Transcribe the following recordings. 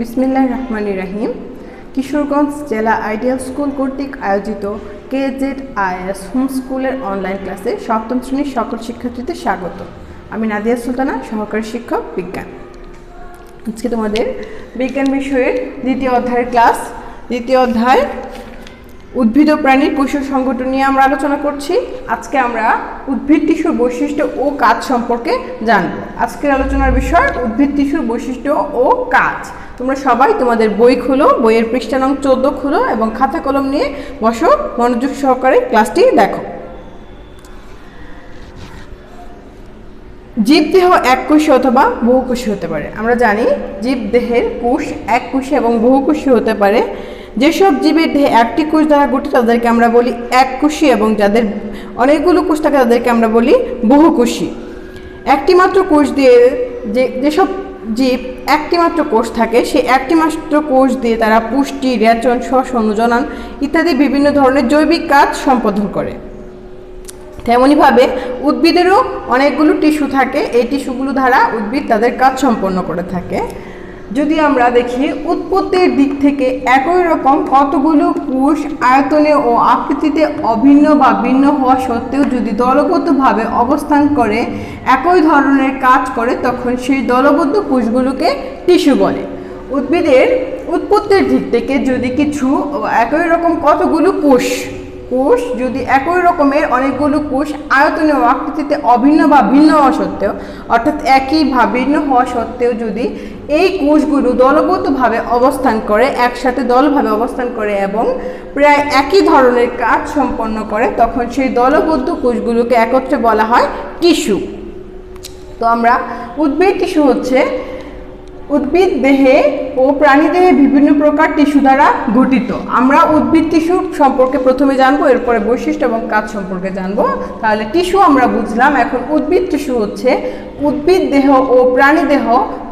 বিসমিল্লাহির রহমানির রহিম। কিশোরগঞ্জ জেলা আইডিয়াল স্কুল কর্তৃক আয়োজিত KZIS হোম স্কুলের অনলাইন ক্লাসে সপ্তম শ্রেণীর সকল শিক্ষার্থীদের স্বাগত। আমি নাদিয়া সুলতানা, সহকারী শিক্ষক বিজ্ঞান। আজকে তোমাদের বিজ্ঞান বিষয়ের দ্বিতীয় অধ্যায়ের ক্লাস। দ্বিতীয় অধ্যায় উদ্ভিদ ও প্রাণীর কোষীয় সংগঠন নিয়ে আমরা আলোচনা করছি। আজকে আমরা উদ্ভিদ টিস্যুর বৈশিষ্ট্য ও কাজ সম্পর্কে জানব। আজকের আলোচনার বিষয় উদ্ভিদ টিস্যুর বৈশিষ্ট্য ও কাজ। তোমরা সবাই তোমাদের বই খুলো, বইয়ের পৃষ্ঠা নং 14 খুলো এবং খাতা কলম নিয়ে বসো, মনোযোগ সহকারে ক্লাসটি দেখো। জীবদেহ এককোষী অথবা বহুকোষী হতে পারে। আমরা জানি জীবদেহের কোষ এককোষী এবং বহুকোষী হতে পারে। যেসব জীবের দেহে একটি কোষ দ্বারা গঠিত তাদেরকে আমরা বলি এককোষী, এবং যাদের অনেকগুলো কোষ থাকে তাদেরকে আমরা বলি বহুকোষী। একটি মাত্র কোষ দিয়ে যেসব জীব একটি মাত্র কোষ থাকে, সেই একটি মাত্র কোষ দিয়ে তারা পুষ্টি, রেচন, শ্বসন, জনন ইত্যাদি বিভিন্ন ধরনের জৈবিক কাজ সম্পাদন করে। তেমনইভাবে উদ্ভিদেরও অনেকগুলো টিস্যু থাকে। এই টিস্যুগুলো দ্বারা উদ্ভিদ তাদের কাজ সম্পন্ন করে থাকে। যদি আমরা দেখি উৎপত্তির দিক থেকে একই রকম কতগুলো কোষ আয়তনে ও আকৃতিতে অভিন্ন বা ভিন্ন হওয়া সত্ত্বেও যদি দলবদ্ধভাবে অবস্থান করে, একই ধরনের কাজ করে, তখন সেই দলবদ্ধ কোষগুলোকে টিস্যু বলে। উদ্ভিদের উৎপত্তির দিক থেকে যদি কিছু একই রকম কতগুলো কোষ যদি একই রকমের অনেকগুলো কোষ আয়তনে ও আকৃতিতে অভিন্ন বা ভিন্ন হওয়া সত্ত্বেও, অর্থাৎ একই বা ভিন্ন হওয়া সত্ত্বেও যদি এই কোষগুলো দলবদ্ধভাবে অবস্থান করে, একসাথে দলভাবে অবস্থান করে এবং প্রায় একই ধরনের কাজ সম্পন্ন করে, তখন সেই দলবদ্ধ কোষগুলোকে একত্রে বলা হয় টিস্যু। তো আমরা উদ্ভিদ টিস্যু হচ্ছে উদ্ভিদ দেহে ও প্রাণী দেহে বিভিন্ন প্রকার টিস্যু দ্বারা গঠিত। আমরা উদ্ভিদ টিস্যু সম্পর্কে প্রথমে জানবো, এরপরে বৈশিষ্ট্য এবং কাজ সম্পর্কে জানবো। তাহলে টিস্যু আমরা বুঝলাম। এখন উদ্ভিদ টিস্যু হচ্ছে উদ্ভিদ দেহ ও প্রাণী দেহ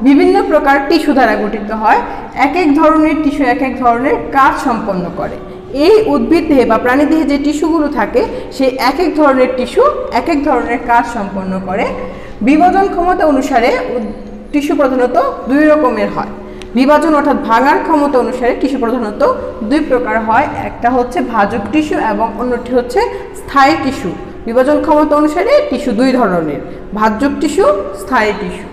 বিভিন্ন প্রকার টিস্যু দ্বারা গঠিত হয়। এক এক ধরনের টিস্যু এক এক ধরনের কাজ সম্পন্ন করে। এই উদ্ভিদ দেহে বা প্রাণী দেহে যে টিস্যুগুলো থাকে, সেই এক এক ধরনের টিস্যু এক এক ধরনের কাজ সম্পন্ন করে। বিভাজন ক্ষমতা অনুসারে টিস্যু প্রধানত দুই রকমের হয়। বিভাজন অর্থাৎ ভাঙার ক্ষমতা অনুসারে টিস্যু প্রধানত দুই প্রকার হয়। একটা হচ্ছে ভাজক টিস্যু এবং অন্যটি হচ্ছে স্থায়ী টিস্যু। বিভাজন ক্ষমতা অনুসারে টিস্যু দুই ধরনের, ভাজক টিস্যু, স্থায়ী টিস্যু।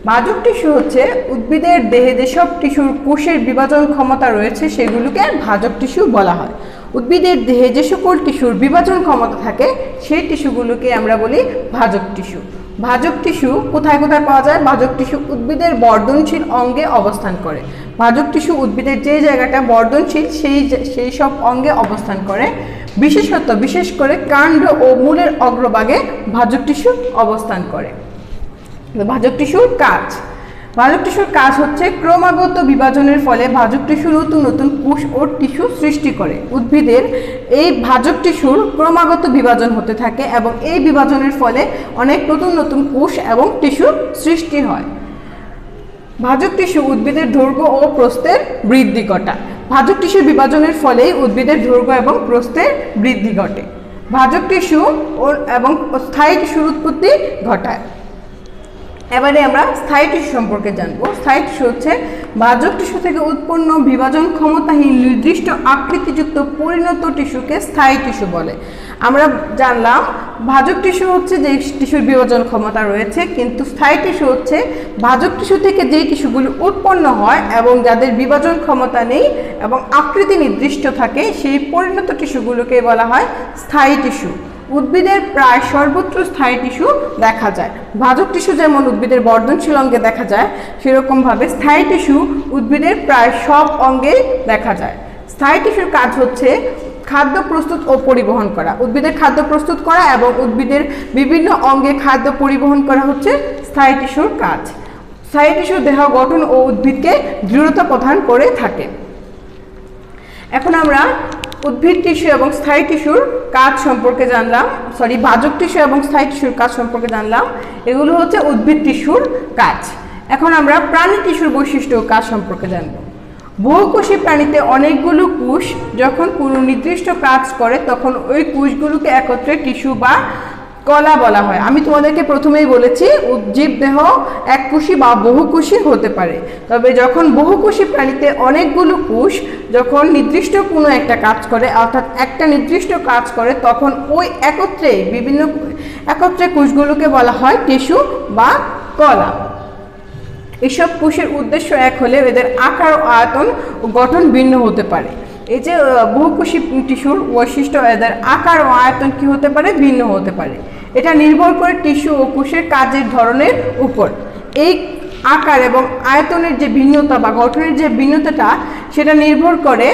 ভাজক টিস্যু হচ্ছে উদ্ভিদের দেহে যেসব টিস্যুর কোষের বিভাজন ক্ষমতা রয়েছে সেগুলোকে ভাজক টিস্যু বলা হয়। উদ্ভিদের দেহে যে সকল টিস্যুর বিভাজন ক্ষমতা থাকে সেই টিস্যুগুলোকে আমরা বলি ভাজক টিস্যু। ভাজক টিস্যু কোথায় কোথায় পাওয়া যায়? ভাজক টিস্যু উদ্ভিদের বর্ধনশীল অঙ্গে অবস্থান করে। ভাজক টিস্যু উদ্ভিদের যে জায়গাটা বর্ধনশীল সেই সব অঙ্গে অবস্থান করে। বিশেষ করে কাণ্ড ও মূলের অগ্রভাগে ভাজক টিস্যু অবস্থান করে। ভাজক টিস্যুর কাজ। ভাজক টিস্যুর কাজ হচ্ছে ক্রমাগত বিভাজনের ফলে ভাজক টিস্যু নতুন নতুন কোষ ও টিস্যু সৃষ্টি করে। উদ্ভিদের এই ভাজক টিস্যুর ক্রমাগত বিভাজন হতে থাকে এবং এই বিভাজনের ফলে অনেক নতুন নতুন কোষ এবং টিস্যু সৃষ্টি হয়। ভাজক টিস্যু উদ্ভিদের দৈর্ঘ্য ও প্রস্থের বৃদ্ধি ঘটায়। ভাজক টিস্যুর বিভাজনের ফলেই উদ্ভিদের দৈর্ঘ্য এবং প্রস্থের বৃদ্ধি ঘটে। ভাজক টিস্যু এবং স্থায়ী টিস্যুর উৎপত্তি ঘটায়। এবারে আমরা স্থায়ী টিস্যু সম্পর্কে জানবো। স্থায়ী টিস্যু হচ্ছে ভাজক টিস্যু থেকে উৎপন্ন বিভাজন ক্ষমতাহীন নির্দিষ্ট আকৃতিযুক্ত পরিণত টিস্যুকে স্থায়ী টিস্যু বলে। আমরা জানলাম ভাজক টিস্যু হচ্ছে যে টিস্যুর বিভাজন ক্ষমতা রয়েছে, কিন্তু স্থায়ী টিস্যু হচ্ছে ভাজক টিস্যু থেকে যেই টিস্যুগুলো উৎপন্ন হয় এবং যাদের বিভাজন ক্ষমতা নেই এবং আকৃতি নির্দিষ্ট থাকে, সেই পরিণত টিস্যুগুলোকে বলা হয় স্থায়ী টিস্যু। উদ্ভিদের প্রায় সর্বত্র স্থায়ী টিস্যু দেখা যায়। ভাজক টিস্যু যেমন উদ্ভিদের বর্ধনশীল অঙ্গে দেখা যায়, সেরকমভাবে স্থায়ী টিস্যু উদ্ভিদের প্রায় সব অঙ্গেই দেখা যায়। স্থায়ী টিস্যুর কাজ হচ্ছে খাদ্য প্রস্তুত ও পরিবহন করা। উদ্ভিদের খাদ্য প্রস্তুত করা এবং উদ্ভিদের বিভিন্ন অঙ্গে খাদ্য পরিবহন করা হচ্ছে স্থায়ী টিস্যুর কাজ। স্থায়ী টিস্যু দেহ গঠন ও উদ্ভিদকে দৃঢ়তা প্রদান করে থাকে। এখন আমরা উদ্ভিদ টিস্যু এবং স্থায়ী টিস্যুর কাজ সম্পর্কে জানলাম, ভাজক টিস্যু এবং স্থায়ী টিস্যুর কাজ সম্পর্কে জানলাম। এগুলো হচ্ছে উদ্ভিদ টিস্যুর কাজ। এখন আমরা প্রাণী টিস্যুর বৈশিষ্ট্য ও কাজ সম্পর্কে জানব। বহুকোষী প্রাণীতে অনেকগুলো কোষ যখন কোনো নির্দিষ্ট কাজ করে, তখন ওই কোষগুলোকে একত্রে টিস্যু বা কলা বলা হয়। আমি তোমাদেরকে প্রথমেই বলেছি উদ্ভিদ দেহ এককোষী বা বহুকোষী হতে পারে। তবে যখন বহুকোষী প্রাণীতে অনেকগুলো কোষ যখন নির্দিষ্ট কোনো একটা কাজ করে, অর্থাৎ একটা নির্দিষ্ট কাজ করে, তখন ওই একত্রে কোষগুলোকে বলা হয় টিস্যু বা কলা। এসব কোষের উদ্দেশ্য এক হলে এদের আকার ও আয়তন ও গঠন ভিন্ন হতে পারে। এই যে বহুকোষী টিস্যুর বৈশিষ্ট্য, এদের আকার ও আয়তন কি হতে পারে? ভিন্ন হতে পারে। এটা নির্ভর করে টিস্যু ও কোষের কাজের ধরনের উপর। এই আকার এবং আয়তনের যে ভিন্নতা বা গঠনের যে ভিন্নতাটা, সেটা নির্ভর করে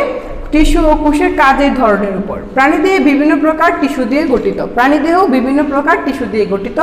টিস্যু ও কোষের কাজের ধরনের উপর। প্রাণীদেহ বিভিন্ন প্রকার টিস্যু দিয়ে গঠিত।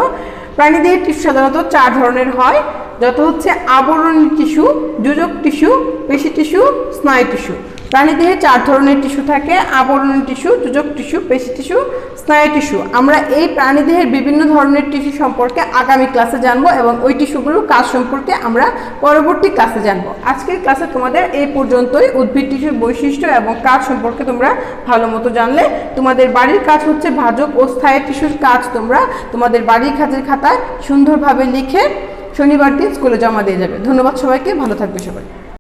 প্রাণীদেহের টিস্যু সাধারণত 4 ধরনের হয়, যত হচ্ছে আবরণী টিস্যু, যোজক টিস্যু, পেশি টিস্যু, স্নায়ু টিস্যু। প্রাণীদেহে 4 ধরনের টিস্যু থাকে: আবরণী টিস্যু, যোজক টিস্যু, পেশি টিস্যু, স্নায়ু টিস্যু। আমরা এই প্রাণীদেহের বিভিন্ন ধরনের টিস্যু সম্পর্কে আগামী ক্লাসে জানবো এবং ওই টিস্যুগুলোর কাজ সম্পর্কে আমরা পরবর্তী ক্লাসে জানবো। আজকের ক্লাসে তোমাদের এই পর্যন্তই। উদ্ভিদ টিস্যুর বৈশিষ্ট্য এবং কাজ সম্পর্কে তোমরা ভালো মতো জানলে। তোমাদের বাড়ির কাজ হচ্ছে ভাজক ও স্থায়ী টিস্যুর কাজ তোমরা তোমাদের বাড়ির কাজের খাতায় সুন্দরভাবে লিখে শনিবার দিন স্কুলে জমা দিয়ে যাবে। ধন্যবাদ সবাইকে, ভালো থাকবে সবাই।